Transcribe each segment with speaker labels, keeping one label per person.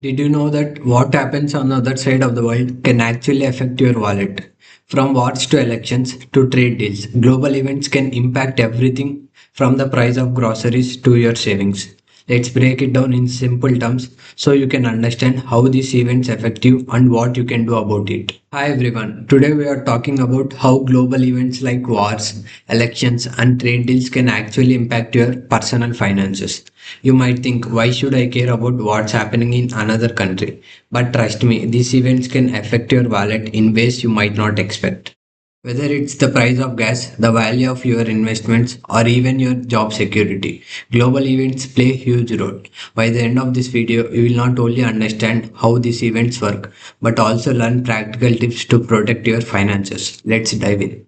Speaker 1: Did you know that what happens on the other side of the world can actually affect your wallet? From wars to elections to trade deals, global events can impact everything from the price of groceries to your savings. Let's break it down in simple terms so you can understand how these events affect you and what you can do about it. Hi everyone, today we are talking about how global events like wars, elections, and trade deals can actually impact your personal finances. You might think, why should I care about what's happening in another country? But trust me, these events can affect your wallet in ways you might not expect. Whether it's the price of gas, the value of your investments, or even your job security, global events play a huge role. By the end of this video, you will not only understand how these events work, but also learn practical tips to protect your finances. Let's dive in.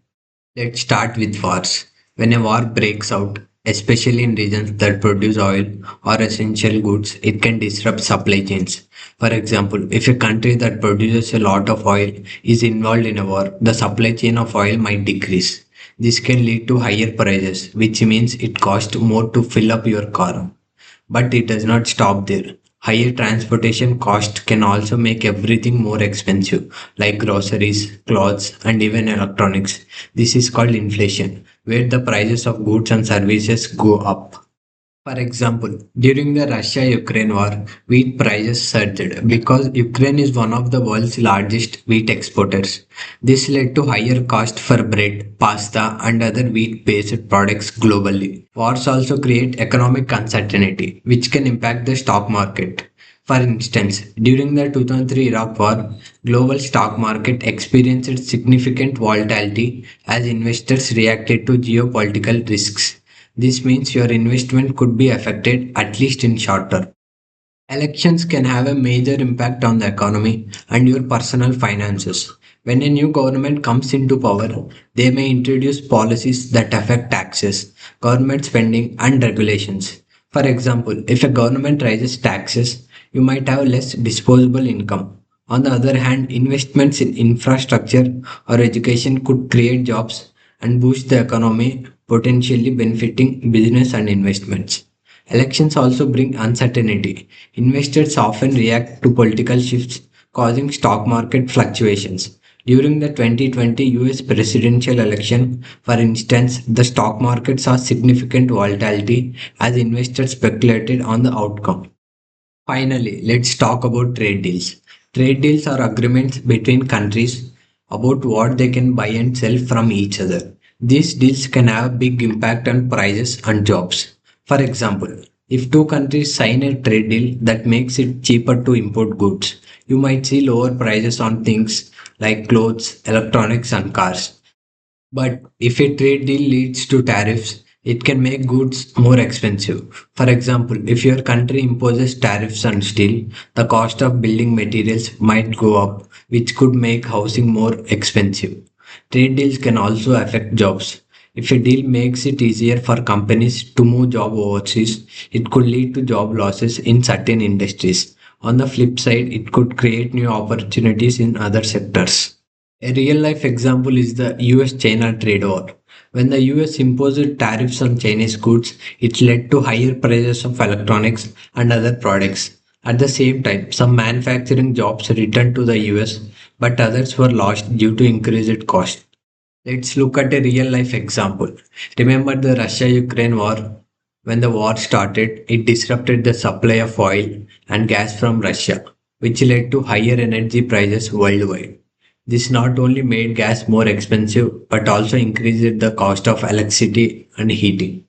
Speaker 1: Let's start with wars. When a war breaks out, especially in regions that produce oil or essential goods, it can disrupt supply chains. For example, if a country that produces a lot of oil is involved in a war, the supply chain of oil might decrease. This can lead to higher prices, which means it costs more to fill up your car. But it does not stop there. Higher transportation cost can also make everything more expensive, like groceries, clothes, and even electronics. This is called inflation, where the prices of goods and services go up. For example, during the Russia-Ukraine war, wheat prices surged because Ukraine is one of the world's largest wheat exporters. This led to higher cost for bread, pasta, and other wheat-based products globally. Wars also create economic uncertainty, which can impact the stock market. For instance, during the 2003 Iraq War, global stock market experienced significant volatility as investors reacted to geopolitical risks. This means your investment could be affected at least in short term. Elections can have a major impact on the economy and your personal finances. When a new government comes into power, they may introduce policies that affect taxes, government spending, and regulations. For example, if a government raises taxes, you might have less disposable income. On the other hand, investments in infrastructure or education could create jobs and boost the economy, potentially benefiting business and investments. Elections also bring uncertainty. Investors often react to political shifts, causing stock market fluctuations. During the 2020 US presidential election, for instance, the stock market saw significant volatility as investors speculated on the outcome. Finally, let's talk about trade deals. Trade deals are agreements between countries about what they can buy and sell from each other. These deals can have a big impact on prices and jobs. For example, if two countries sign a trade deal that makes it cheaper to import goods, you might see lower prices on things like clothes, electronics, and cars. But if a trade deal leads to tariffs, it can make goods more expensive. For example, if your country imposes tariffs on steel, the cost of building materials might go up, which could make housing more expensive. Trade deals can also affect jobs. If a deal makes it easier for companies to move job overseas, it could lead to job losses in certain industries. On the flip side, it could create new opportunities in other sectors. A real life example is the US China trade war. When the US imposed tariffs on Chinese goods, it led to higher prices of electronics and other products. At the same time, some manufacturing jobs returned to the US, but others were lost due to increased cost. Let's look at a real life example. Remember the Russia Ukraine war? When the war started, it disrupted the supply of oil and gas from Russia, which led to higher energy prices worldwide. This not only made gas more expensive but also increased the cost of electricity and heating.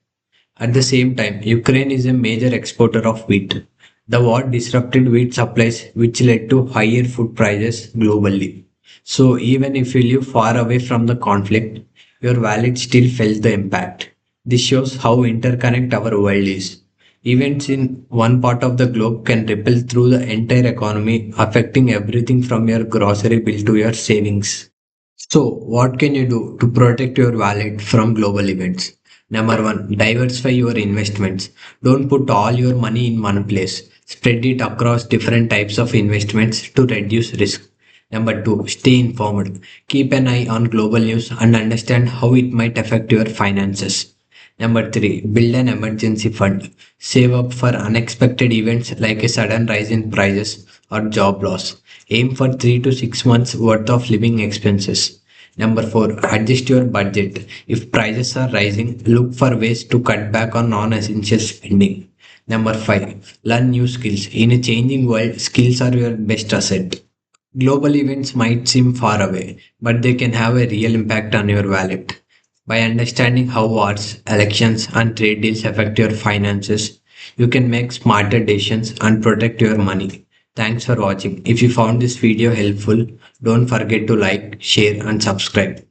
Speaker 1: At the same time, Ukraine is a major exporter of wheat. The war disrupted wheat supplies, which led to higher food prices globally. So, even if you live far away from the conflict, your wallet still felt the impact. This shows how interconnected our world is. Events in one part of the globe can ripple through the entire economy, affecting everything from your grocery bill to your savings. So, what can you do to protect your wallet from global events? Number one, diversify your investments. Don't put all your money in one place. Spread it across different types of investments to reduce risk. Number two, stay informed. Keep an eye on global news and understand how it might affect your finances. Number three, build an emergency fund. Save up for unexpected events like a sudden rise in prices or job loss. Aim for 3 to 6 months worth of living expenses. Number four, adjust your budget. If prices are rising, look for ways to cut back on non essential spending. Number five, learn new skills. In a changing world, skills are your best asset. Global events might seem far away, but they can have a real impact on your wallet. By understanding how wars, elections, and trade deals affect your finances, you can make smarter decisions and protect your money. Thanks for watching. If you found this video helpful, don't forget to like, share, and subscribe.